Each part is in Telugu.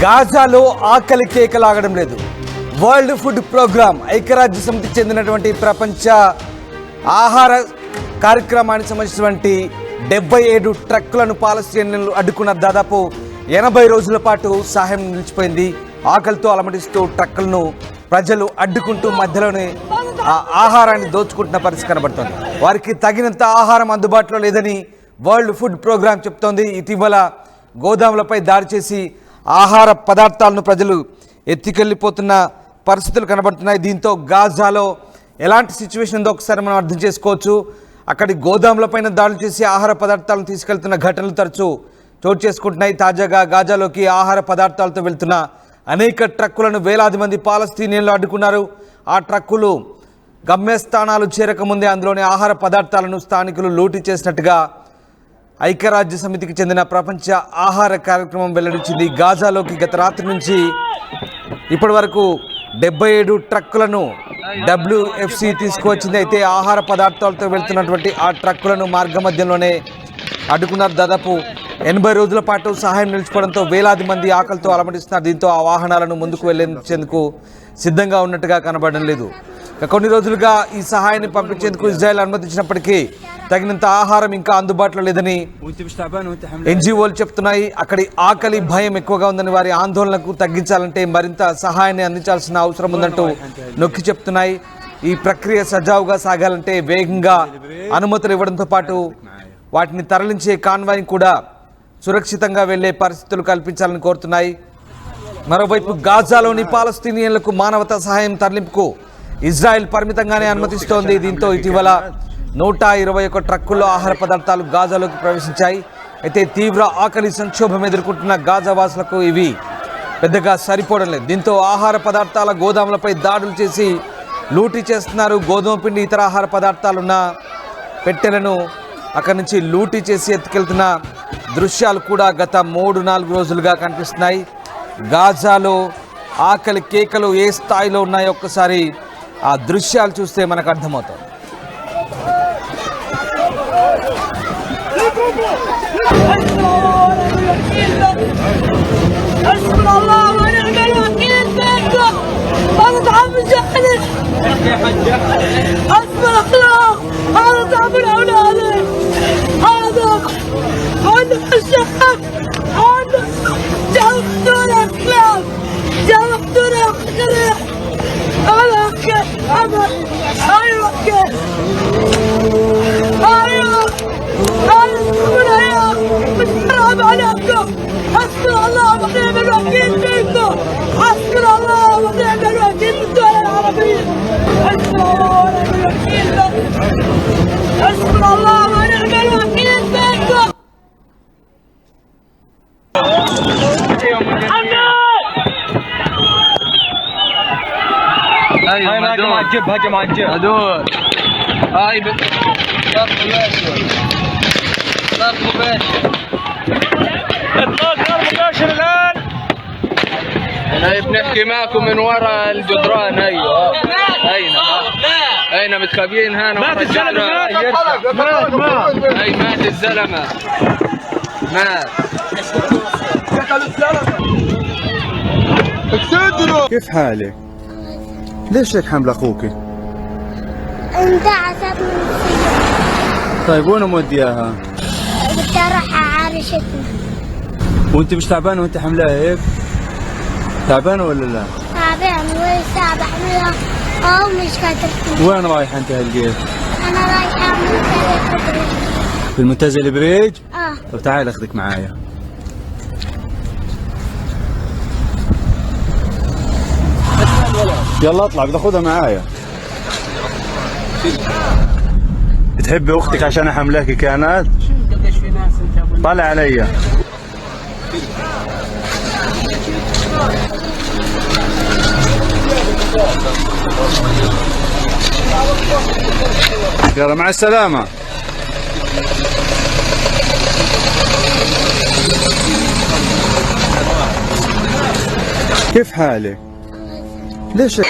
గాజాలో ఆకలి కేకలాగడం లేదు. వరల్డ్ ఫుడ్ ప్రోగ్రామ్ ఐక్యరాజ్య సమితికి చెందినటువంటి ప్రపంచ ఆహార కార్యక్రమానికి సంబంధించినటువంటి 77 ట్రక్కులను పాలస్తీనియన్లు అడ్డుకున్న దాదాపు 80 రోజుల పాటు సహాయం నిలిచిపోయింది. ఆకలితో అలమటిస్తూ ట్రక్కులను ప్రజలు అడ్డుకుంటూ మధ్యలోనే ఆహారాన్ని దోచుకుంటున్న పరిస్థితి కనబడుతోంది. వారికి తగినంత ఆహారం అందుబాటులో లేదని వరల్డ్ ఫుడ్ ప్రోగ్రామ్ చెప్తోంది. ఇటీవల గోదాములపై దాడి చేసి ఆహార పదార్థాలను ప్రజలు ఎత్తికెళ్ళిపోతున్న పరిస్థితులు కనబడుతున్నాయి. దీంతో గాజాలో ఎలాంటి సిచ్యువేషన్ ఉందో ఒకసారి మనం అర్థం చేసుకోవచ్చు. అక్కడి గోదాములపైన దాడులు చేసి ఆహార పదార్థాలను తీసుకెళ్తున్న ఘటనలు తరచూ చోటు చేసుకుంటున్నాయి. తాజాగా గాజాలోకి ఆహార పదార్థాలతో వెళ్తున్న అనేక ట్రక్కులను వేలాది మంది పాలస్తీనియన్లు అడ్డుకున్నారు. ఆ ట్రక్కులు గమ్యస్థానాలు చేరకముందే అందులోని ఆహార పదార్థాలను స్థానికులు లూటీ చేసినట్టుగా ఐక్యరాజ్య సమితికి చెందిన ప్రపంచ ఆహార కార్యక్రమం వెల్లడించింది. గాజాలోకి గత రాత్రి నుంచి ఇప్పటి వరకు 77 ట్రక్కులను WFC తీసుకువచ్చింది. అయితే ఆహార పదార్థాలతో వెళ్తున్నటువంటి ఆ ట్రక్కులను మార్గ మధ్యంలోనే అడ్డుకున్నారు. దాదాపు 80 రోజుల పాటు సహాయం నిలిచిపోవడంతో వేలాది మంది ఆకలితో అలమటిస్తున్నారు. దీంతో ఆ వాహనాలను ముందుకు వెళ్లేందుకు సిద్ధంగా ఉన్నట్టుగా కనబడడం లేదు. కొన్ని రోజులుగా ఈ సహాయాన్ని పంపించేందుకు ఇజ్రాయెల్ అనుమతించినప్పటికీ తగినంత ఆహారం ఇంకా అందుబాటులో లేదని NGOలు చెప్తున్నాయి. అక్కడి ఆకలి భయం ఎక్కువగా ఉందని, వారి ఆందోళనకు తగ్గించాలంటే మరింత సహాయాన్ని అందించాల్సిన అవసరం ఉందంటూ నొక్కి చెప్తున్నాయి. ఈ ప్రక్రియ సజావుగా సాగాలంటే వేగంగా అనుమతులు ఇవ్వడంతో పాటు వాటిని తరలించే కాన్వాయ్ని కూడా సురక్షితంగా వెళ్లే పరిస్థితులు కల్పించాలని కోరుతున్నాయి. మరోవైపు గాజాలోని పాలస్తీనియన్లకు మానవతా సహాయం తరలింపుకు ఇజ్రాయెల్ పరిమితంగానే అనుమతిస్తోంది. దీంతో ఇటీవల 121 ట్రక్కుల్లో ఆహార పదార్థాలు గాజాలోకి ప్రవేశించాయి. అయితే తీవ్ర ఆకలి సంక్షోభం ఎదుర్కొంటున్న గాజా వాసులకు ఇవి పెద్దగా సరిపోవడం లేదు. దీంతో ఆహార పదార్థాల గోదాములపై దాడులు చేసి లూటీ చేస్తున్నారు. గోధుమ పిండి, ఇతర ఆహార పదార్థాలున్న పెట్టెలను అక్కడి నుంచి లూటీ చేసి ఎత్తుకెళ్తున్న దృశ్యాలు కూడా గత 3-4 రోజులుగా కనిపిస్తున్నాయి. గాజాలో ఆకలి కేకలు ఏ స్థాయిలో ఉన్నాయో ఒక్కసారి ఆ దృశ్యాలు చూస్తే మనకు అర్థమవుతుంది. حسبنا الله ونعم الوكيل فيكم. حسبنا الله ونعم الوكيل في الدول العربية. حسبنا الله ونعم الوكيل. حسبنا الله ونعم الوكيل فيكم. هاي جماعة جيب، هاي جماعة جيب هذول. هاي بس ضرب مباشر، ضرب مباشر، اطلاق ضرب مباشر الآن. هاي بنحكي معكم من وراء الجدران. ايوه اين اين متخبيين هنا؟ مات الزلمة، هاي مات الزلمة، مات. كيف حالك؟ ليش هيك حامل اخوك؟ انت عصبني. طيب وين مودياها؟ بدي اروح على عرشتنا. وانت مش تعبانه وانت حاملها هيك؟ تعبانه ولا لا؟ تعبان ولسه بحملها مش قادرة. وين رايحه انت هالقيت؟ انا رايحة منتزه البريج. في المنتزه البريج؟ طب تعال اخذك معايا. يلا اطلع، بدي اخذها معايا. بتحبي اختك عشان حملاكي كانت؟ طلع عليا. يلا مع السلامة. كيف حالك؟ ليش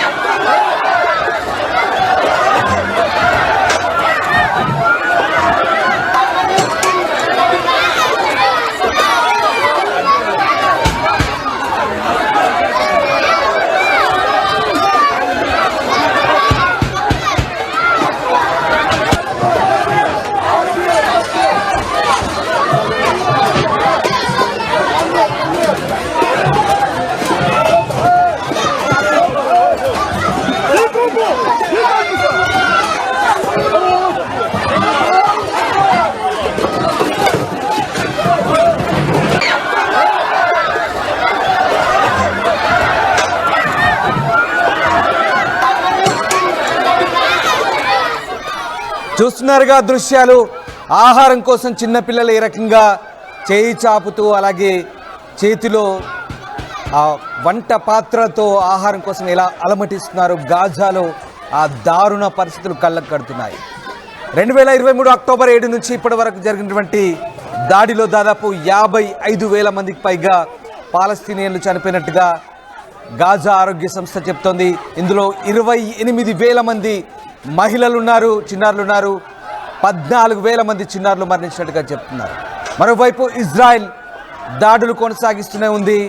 చూస్తున్నారుగా దృశ్యాలు. ఆహారం కోసం చిన్నపిల్లలు ఏ రకంగా చేయి చాపుతూ అలాగే చేతిలో ఆ వంట పాత్రతో ఆహారం కోసం ఎలా అలమటిస్తున్నారు. గాజాలో ఆ దారుణ పరిస్థితులు కళ్ళకు కడుతున్నాయి. 2023 అక్టోబర్ 7 నుంచి ఇప్పటి వరకు జరిగినటువంటి దాడిలో దాదాపు 55,000 మందికి పైగా పాలస్తీనియన్లు చనిపోయినట్టుగా గాజా ఆరోగ్య సంస్థ చెప్తోంది. ఇందులో 28,000 మంది మహిళలు ఉన్నారు, చిన్నారులు ఉన్నారు. 14,000 మంది చిన్నారులు మరణించినట్టుగా చెప్తున్నారు. మరోవైపు ఇజ్రాయెల్ దాడులు కొనసాగిస్తూనే ఉంది.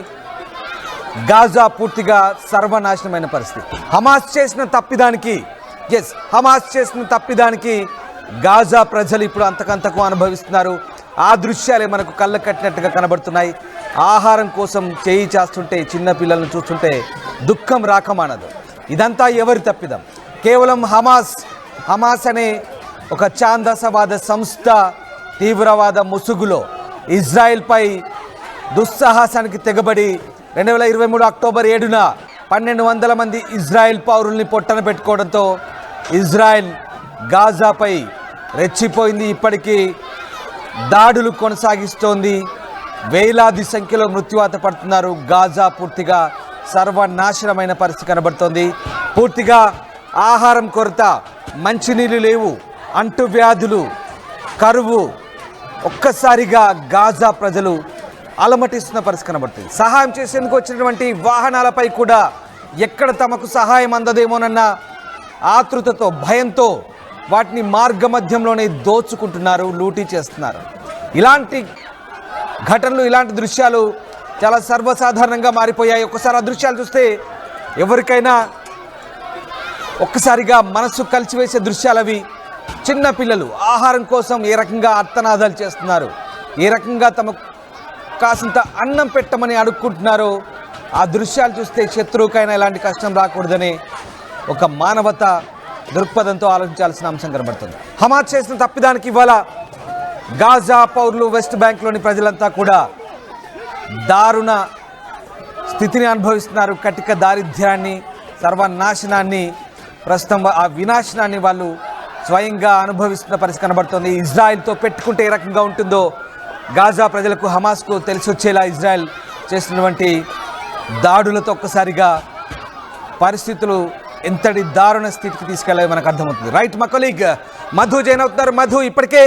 గాజా పూర్తిగా సర్వనాశనమైన పరిస్థితి. హమాస్ చేసిన తప్పిదానికి గాజా ప్రజలు ఇప్పుడు అంతకంతకు అనుభవిస్తున్నారు. ఆ దృశ్యాలే మనకు కళ్ళ కట్టినట్టుగా కనబడుతున్నాయి. ఆహారం కోసం చేయి చేస్తుంటే చిన్న పిల్లలను చూస్తుంటే దుఃఖం రాకమానదు. ఇదంతా ఎవరి తప్పిదం? కేవలం హమాస్ అనే ఒక ఛాందసవాద సంస్థ తీవ్రవాద ముసుగులో ఇజ్రాయెల్పై దుస్సాహసానికి తెగబడి 2023 అక్టోబర్ 7న 1,200 మంది ఇజ్రాయెల్ పౌరుల్ని పొట్టన పెట్టుకోవడంతో ఇజ్రాయెల్ గాజాపై రెచ్చిపోయింది. ఇప్పటికీ దాడులు కొనసాగిస్తోంది. వేలాది సంఖ్యలో మృత్యువాత పడుతున్నారు. గాజా పూర్తిగా సర్వనాశనమైన పరిస్థితి కనబడుతోంది. పూర్తిగా ఆహారం కొరత, మంచినీళ్ళు లేవు, అంటువ్యాధులు, కరువు. ఒక్కసారిగా గాజా ప్రజలు అలమటిస్తున్న పరిస్థితి కనబడుతుంది. సహాయం చేసేందుకు వచ్చినటువంటి వాహనాలపై కూడా ఎక్కడ తమకు సహాయం అందదేమోనన్న ఆతృతతో, భయంతో వాటిని మార్గ మధ్యంలోనే దోచుకుంటున్నారు, లూటీ చేస్తున్నారు. ఇలాంటి ఘటనలు, ఇలాంటి దృశ్యాలు చాలా సర్వసాధారణంగా మారిపోయాయి. ఒక్కసారి ఆ దృశ్యాలు చూస్తే ఎవరికైనా ఒక్కసారిగా మనసు కలిసివేసే దృశ్యాలు అవి. చిన్న పిల్లలు ఆహారం కోసం ఏ రకంగా అర్తనాదాలు చేస్తున్నారు, ఏ రకంగా తమకు కాసింత అన్నం పెట్టమని అడుక్కుంటున్నారో ఆ దృశ్యాలు చూస్తే శత్రువుకైనా ఎలాంటి కష్టం రాకూడదని ఒక మానవత దృక్పథంతో ఆలోచించాల్సిన అంశం కనబడుతుంది. హమాస్ చేసిన తప్పిదానికి ఇవాళ గాజా పౌరులు, వెస్ట్ బ్యాంక్లోని ప్రజలంతా కూడా దారుణ స్థితిని అనుభవిస్తున్నారు. కటిక దారిద్ర్యాన్ని, సర్వనాశనాన్ని, ప్రస్తుతం ఆ వినాశనాన్ని వాళ్ళు స్వయంగా అనుభవిస్తున్న పరిస్థితి కనబడుతుంది. ఇజ్రాయెల్తో పెట్టుకుంటే ఏ రకంగా ఉంటుందో గాజా ప్రజలకు, హమాస్కు తెలిసి వచ్చేలా ఇజ్రాయెల్ చేసినటువంటి దాడులతో ఒక్కసారిగా పరిస్థితులు ఎంతటి దారుణ స్థితికి తీసుకెళ్ళాలి మనకు అర్థమవుతుంది. రైట్, మా కొలీగ్ మధు జైన్ అవుతున్నారు. మధు, ఇప్పటికే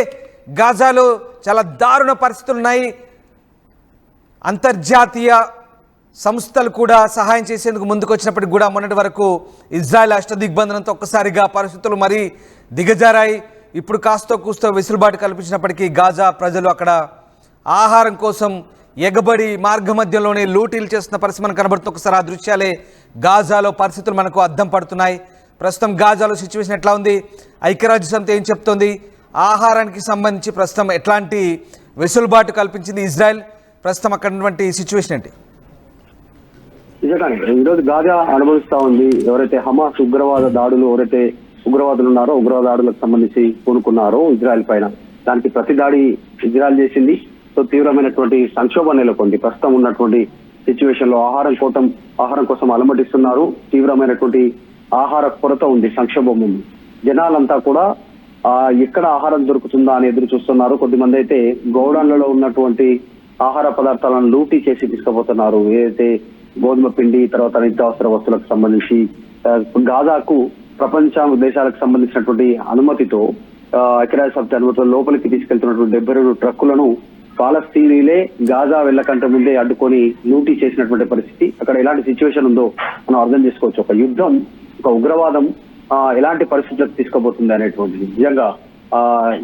గాజాలో చాలా దారుణ పరిస్థితులు ఉన్నాయి. అంతర్జాతీయ సంస్థలు కూడా సహాయం చేసేందుకు ముందుకు వచ్చినప్పటికి కూడా మొన్నటి వరకు ఇజ్రాయెల్ అష్టదిగ్బంధనంతో ఒక్కసారిగా పరిస్థితులు మరీ దిగజారాయి. ఇప్పుడు కాస్తో కూస్తో వెసులుబాటు కల్పించినప్పటికీ గాజా ప్రజలు అక్కడ ఆహారం కోసం ఎగబడి మార్గ మధ్యంలోనే లూటీలు చేస్తున్న పరిస్థితి మనకు కనబడుతుంది. ఒకసారి ఆ దృశ్యాలే గాజాలో పరిస్థితులు మనకు అద్దం పడుతున్నాయి. ప్రస్తుతం గాజాలో సిచ్యువేషన్ ఎట్లా ఉంది? ఐక్యరాజ్య సమితి ఏం చెప్తోంది? ఆహారానికి సంబంధించి ప్రస్తుతం ఎట్లాంటి వెసులుబాటు కల్పించింది ఇజ్రాయెల్? ప్రస్తుతం అక్కడ ఉన్నటువంటి సిచ్యువేషన్ ఏంటి? నిజంగానే ఈరోజు గాజా అనుభవిస్తా ఉంది. ఎవరైతే హమాస్ ఉగ్రవాద దాడులు, ఎవరైతే ఉగ్రవాదులు ఉన్నారో, ఉగ్రవాద దాడులకు సంబంధించి పూనుకున్నారో ఇజ్రాయెల్ పైన, దానికి ప్రతి దాడి ఇజ్రాయెల్ చేసింది. సో తీవ్రమైనటువంటి సంక్షోభం నెలకొంది. ప్రస్తుతం ఉన్నటువంటి సిచ్యువేషన్ లో ఆహారం కోసం అలమటిస్తున్నారు. తీవ్రమైనటువంటి ఆహార కొరత ఉంది, సంక్షోభం ఉంది. జనాలంతా కూడా ఎక్కడ ఆహారం దొరుకుతుందా అని ఎదురు చూస్తున్నారు. కొద్దిమంది అయితే గోడౌన్లలో ఉన్నటువంటి ఆహార పదార్థాలను లూటీ చేసి తీసుకుపోతున్నారు. ఏదైతే గోధుమ పిండి, తర్వాత నిత్యావసర వస్తువులకు సంబంధించి గాజాకు ప్రపంచ దేశాలకు సంబంధించినటువంటి అనుమతితో, ఐక్యరాజ్య సమితి అనుమతితో లోపలికి తీసుకెళ్తున్నటువంటి 72 ట్రక్కులను పాలస్తీనీలే గాజా వెళ్ళకంటే ముందే అడ్డుకొని లూటీ చేసినటువంటి పరిస్థితి. అక్కడ ఎలాంటి సిచ్యువేషన్ ఉందో మనం అర్థం చేసుకోవచ్చు. ఒక యుద్ధం, ఒక ఉగ్రవాదం ఎలాంటి పరిస్థితులకు తీసుకోబోతుంది అనేటువంటిది నిజంగా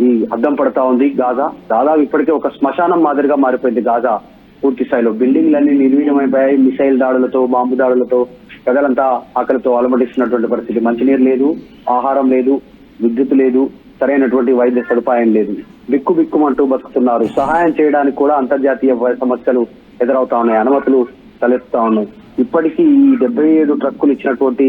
ఈ అద్దం పడతా ఉంది. గాజా దాదాపు ఇప్పటికే ఒక శ్మశానం మాదిరిగా మారిపోయింది. గాజా పూర్తి స్థాయిలో బిల్డింగ్లన్నీ నిర్వీర్యమైపోయాయి. మిసైల్ దాడులతో, బాంబు దాడులతో ప్రజలంతా ఆకలితో అలమటిస్తున్నటువంటి పరిస్థితి. మంచినీరు లేదు, ఆహారం లేదు, విద్యుత్ లేదు, సరైనటువంటి వైద్య సదుపాయం లేదు. బిక్కుమంటూ బతుకుతున్నారు. సహాయం చేయడానికి కూడా అంతర్జాతీయ సమస్యలు ఎదురవుతా ఉన్నాయి, అనుమతులు తలెత్తుతా ఉన్నాయి. ఇప్పటికీ ఈ 77 ట్రక్కులు ఇచ్చినటువంటి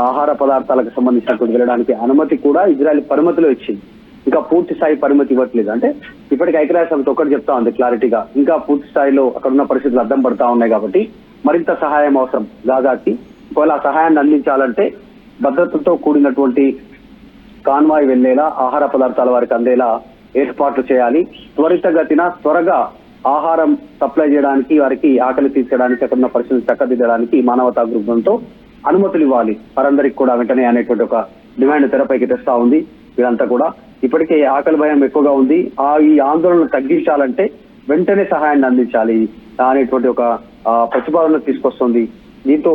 ఆహార పదార్థాలకు సంబంధించినటువంటి వెళ్ళడానికి అనుమతి కూడా ఇజ్రాయెల్ పరిమితిలో ఇచ్చింది. ఇంకా పూర్తి స్థాయి పరిమితి ఇవ్వట్లేదు. అంటే ఇప్పటికీ ఐక్యరాజ్య సమితి ఒకటి చెప్తా ఉంది క్లారిటీగా, ఇంకా పూర్తి స్థాయిలో అక్కడ ఉన్న పరిస్థితులు అద్దం పడతా ఉన్నాయి. కాబట్టి మరింత సహాయం అవసరం గాజాకి. ఒకవేళ ఆ సహాయాన్ని అందించాలంటే భద్రతతో కూడినటువంటి కాన్వాయ్ వెళ్లేలా ఆహార పదార్థాల వారికి అందేలా ఏర్పాట్లు చేయాలి. త్వరితగతిన త్వరగా ఆహారం సప్లై చేయడానికి, వారికి ఆకలి తీర్చడానికి, అక్కడ ఉన్న పరిస్థితులు చక్కదిద్దడానికి మానవతా బృందంతో అనుమతులు ఇవ్వాలి వారందరికీ కూడా వెంటనే అనేటువంటి ఒక డిమాండ్ తెరపైకి తెస్తా ఉంది. వీరంతా కూడా ఇప్పటికే ఆకలి భయం ఎక్కువగా ఉంది. ఈ ఆందోళన తగ్గించాలంటే వెంటనే సహాయాన్ని అందించాలి అనేటువంటి ఒక ప్రతిపాదన తీసుకొస్తుంది. దీంతో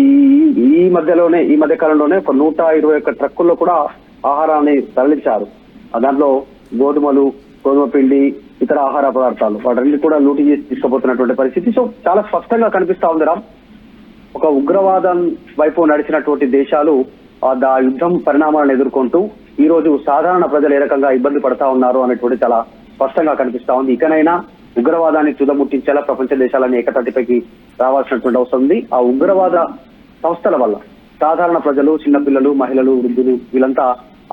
ఈ మధ్య కాలంలోనే ఒక 121 ట్రక్కుల్లో కూడా ఆహారాన్ని తరలించారు. దాంట్లో గోధుమలు, గోధుమ పిండి, ఇతర ఆహార పదార్థాలు వాటన్ని కూడా లూటీ చేసి తీసుకుపోతున్నటువంటి పరిస్థితి. సో చాలా స్పష్టంగా కనిపిస్తా ఉంది రామ్, ఒక ఉగ్రవాదం వైపు నడిచినటువంటి దేశాలు ఆ యుద్ధం పరిణామాలను ఎదుర్కొంటూ ఈ రోజు సాధారణ ప్రజలు ఏ రకంగా ఇబ్బంది పడతా ఉన్నారు అనేటువంటి చాలా స్పష్టంగా కనిపిస్తా ఉంది. ఇకనైనా ఉగ్రవాదాన్ని తుదముట్టించేలా ప్రపంచ దేశాలన్నీ ఏకతాటిపైకి రావాల్సినటువంటి అవసరం ఉంది. ఆ ఉగ్రవాద సంస్థల వల్ల సాధారణ ప్రజలు, చిన్నపిల్లలు, మహిళలు, వృద్ధులు వీళ్ళంతా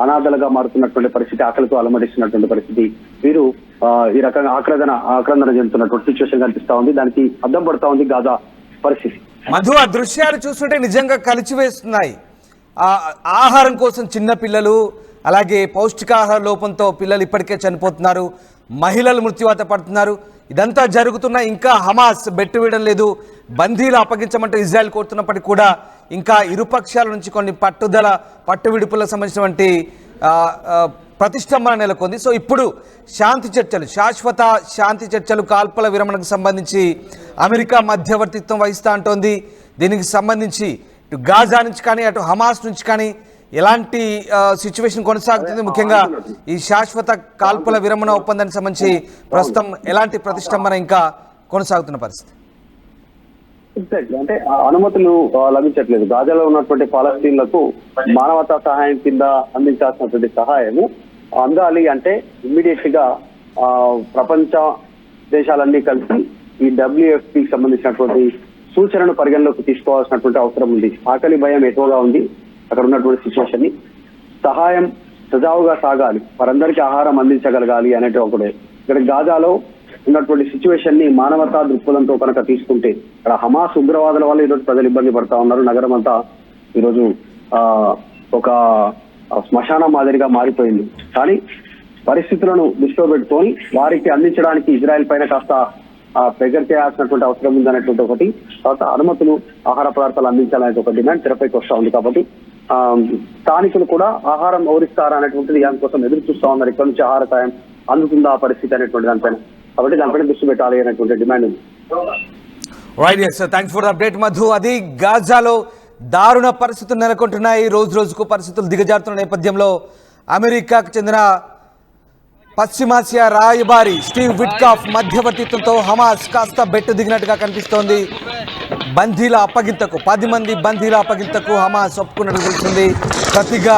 అనాథలుగా మారుతున్నటువంటి పరిస్థితి, ఆకలితో అలమటిస్తున్నటువంటి పరిస్థితి, వీరు ఈ రకంగా ఆక్రందన చెందుతున్నటువంటి సిచ్యువేషన్ కనిపిస్తా ఉంది. దానికి అద్దం పడతా ఉంది గాజా పరిస్థితి. మధు, ఆ దృశ్యాలు చూస్తుంటే నిజంగా కలిచివేస్తున్నాయి. ఆహారం కోసం చిన్న పిల్లలు, అలాగే పౌష్టికాహార లోపంతో పిల్లలు ఇప్పటికే చనిపోతున్నారు, మహిళలు మృత్యువాత పడుతున్నారు. ఇదంతా జరుగుతున్నా ఇంకా హమాస్ బెట్టు వేయడం లేదు. బందీలు అప్పగించమంటే ఇజ్రాయెల్ కోరుతున్నప్పటికీ కూడా ఇంకా ఇరుపక్షాల నుంచి కొన్ని పట్టు విడుపులకు సంబంధించినటువంటి ప్రతిష్టంభన నెలకొంది. సో ఇప్పుడు శాంతి చర్చలు, శాశ్వత శాంతి చర్చలు, కాల్పల విరమణకు సంబంధించి అమెరికా మధ్యవర్తిత్వం వహిస్తూ అంటోంది. దీనికి సంబంధించి ఇటు గాజా నుంచి కానీ అటు హమాస్ నుంచి కానీ ఎలాంటి సిచ్యువేషన్ కొనసాగుతుంది? ముఖ్యంగా ఈ శాశ్వత కాల్పల విరమణ ఒప్పందానికి సంబంధించి ప్రస్తుతం ఎలాంటి ప్రతిష్టంభన ఇంకా కొనసాగుతున్న పరిస్థితి? అంటే అనుమతులు లభించట్లేదు. గాజాలో ఉన్నటువంటి పాలస్తీన్లకు మానవతా సహాయం కింద అందించాల్సినటువంటి సహాయము అందాలి అంటే ఇమ్మీడియట్ గా ప్రపంచ దేశాలన్నీ కలిసి ఈ WFPకి సంబంధించినటువంటి సూచనను పరిగణలోకి తీసుకోవాల్సినటువంటి అవసరం ఉంది. ఆకలి భయం ఎక్కువగా ఉంది అక్కడ ఉన్నటువంటి సిచ్యువేషన్ ని. సహాయం సజావుగా సాగాలి, వారందరికీ ఆహారం అందించగలగాలి అనేటి ఒకటే. ఇక్కడ గాజాలో ఉన్నటువంటి సిచ్యువేషన్ ని మానవతా దృక్పథంతో కనుక తీసుకుంటే, ఇక్కడ హమాస్ ఉగ్రవాదుల వల్ల ఈరోజు ప్రజలు ఇబ్బంది పడతా ఉన్నారు. నగరం అంతా ఈరోజు ఒక శ్మశానం మాదిరిగా మారిపోయింది. కానీ పరిస్థితులను దృష్టిలో పెట్టుకొని వారికి అందించడానికి ఇజ్రాయెల్ పైన కాస్త ప్రెజర్ చేయాల్సినటువంటి అవసరం ఉందనేటువంటి ఒకటి. తర్వాత అనుమతులు, ఆహార పదార్థాలు అందించాలనే ఒక డిమాండ్ తెరపైకి వస్తా ఉంది. కాబట్టి స్థానికులు కూడా ఆహారం ఓరిస్తారా అనేటువంటిది దానికోసం ఎదురు చూస్తా ఉన్నారు. ఇక్కడ నుంచి ఆహార సాయం అందుతుందా ఆ పరిస్థితి అనేటువంటి దానిపైన. కాబట్టి దానిపైన దృష్టి పెట్టాలి అనేటువంటి డిమాండ్ ఉంది. Right, yes, thanks for the update Madhu. అది గాజాలో దారుణ పరిస్థితులు నెలకొంటున్నాయి. రోజు రోజుకు పరిస్థితులు దిగజారుతున్న నేపథ్యంలో అమెరికాకు చెందిన పశ్చిమాసియా రాయబారి స్టీవ్ విట్కాఫ్ మధ్యవర్తిత్వంతో హమాస్ కాస్త బెట్టు దిగినట్టుగా కనిపిస్తోంది. బందీల అప్పగింతకు 10 మంది బందీల అప్పగింతకు హమాస్ ఒప్పుకున్నట్టు తెలుస్తుంది. ప్రతిగా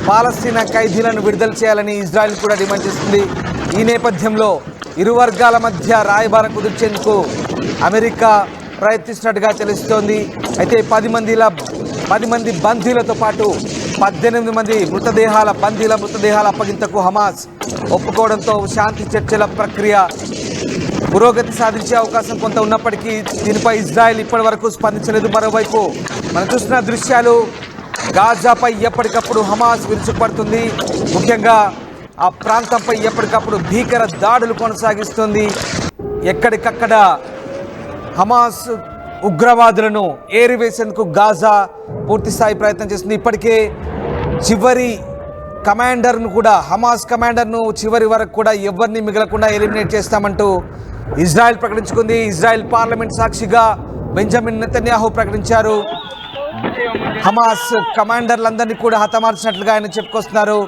పాలస్తీనా ఖైదీలను విడుదల చేయాలని ఇజ్రాయెల్ కూడా డిమాండ్ చేస్తుంది. ఈ నేపథ్యంలో ఇరు వర్గాల మధ్య రాయబారం కుదిర్చేందుకు అమెరికా ప్రయత్నిస్తున్నట్టుగా తెలుస్తోంది. అయితే 10 మంది బందీలతో పాటు 18 మంది బందీల మృతదేహాల అప్పగింతకు హమాస్ ఒప్పుకోవడంతో శాంతి చర్చల ప్రక్రియ పురోగతి సాధించే అవకాశం కొంత ఉన్నప్పటికీ దీనిపై ఇజ్రాయెల్ ఇప్పటి వరకు స్పందించలేదు. మరోవైపు మనం చూస్తున్న దృశ్యాలు, గాజాపై ఎప్పటికప్పుడు హమాస్ విరుచుకుపడుతుంది. ముఖ్యంగా ఆ ప్రాంతంపై ఎప్పటికప్పుడు భీకర దాడులు కొనసాగిస్తుంది. ఎక్కడికక్కడ హమాస్ ఉగ్రవాదులను ఏరివేసేందుకు గాజా పూర్తిస్థాయి ప్రయత్నం చేస్తుంది. ఇప్పటికే చివరి కమాండర్ను కూడా, హమాస్ కమాండర్ను చివరి వరకు కూడా ఎవరిని మిగలకుండా ఎలిమినేట్ చేస్తామంటూ ఇజ్రాయెల్ ప్రకటించుకుంది. ఇజ్రాయెల్ పార్లమెంట్ సాక్షిగా బెంజమిన్ నెతన్యాహు ప్రకటించారు. హమాస్ కమాండర్లందరినీ కూడా హతమార్చినట్లుగా ఆయన చెప్పుకొస్తున్నారు.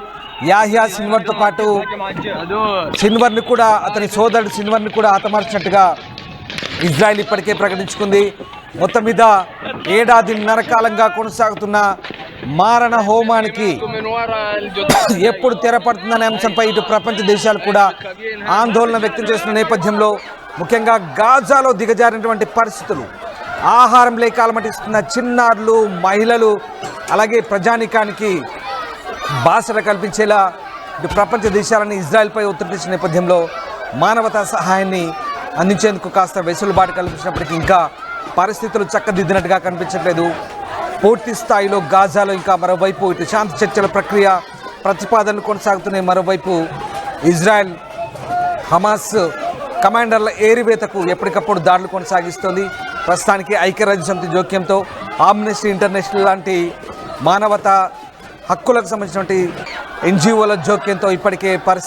యాహ్యా సిన్వర్తో పాటు సిన్వర్ని కూడా, అతని సోదరుడు సిన్వర్ని కూడా హతమార్చినట్టుగా ఇజ్రాయెల్ ఇప్పటికే ప్రకటించుకుంది. మొత్తం మీద ఏడాదిన్నర కాలంగా కొనసాగుతున్న మారణ హోమానికి ఎప్పుడు తెరపడుతుందనే అంశంపై ఇటు ప్రపంచ దేశాలు కూడా ఆందోళన వ్యక్తం చేస్తున్న నేపథ్యంలో ముఖ్యంగా గాజాలో దిగజారినటువంటి పరిస్థితులు, ఆహారం లేక అలమటిస్తున్న చిన్నారులు, మహిళలు, అలాగే ప్రజానీకానికి బాసట కల్పించేలా ఇటు ప్రపంచ దేశాలని ఇజ్రాయెల్పై ఒత్తిడి తెచ్చిన నేపథ్యంలో మానవతా సహాయాన్ని అందించేందుకు కాస్త వెసులుబాటు కల్పించినప్పటికీ ఇంకా పరిస్థితులు చక్కదిద్దినట్టుగా కనిపించట్లేదు. పూర్తి స్థాయిలో గాజాలో ఇంకా మరోవైపు ఇటు శాంతి చర్చల ప్రక్రియ ప్రతిపాదనలు కొనసాగుతున్నాయి. మరోవైపు ఇజ్రాయెల్ హమాస్ కమాండర్ల ఏరివేతకు ఎప్పటికప్పుడు దాడులు కొనసాగిస్తోంది. ప్రస్తుతానికి ఐక్యరాజ్యసమితి జోక్యంతో ఆమ్నెస్టీ ఇంటర్నేషనల్ లాంటి మానవతా హక్కులకు సంబంధించినటువంటి ఎన్జిఓల జోక్యంతో ఇప్పటికే పరిస్థితి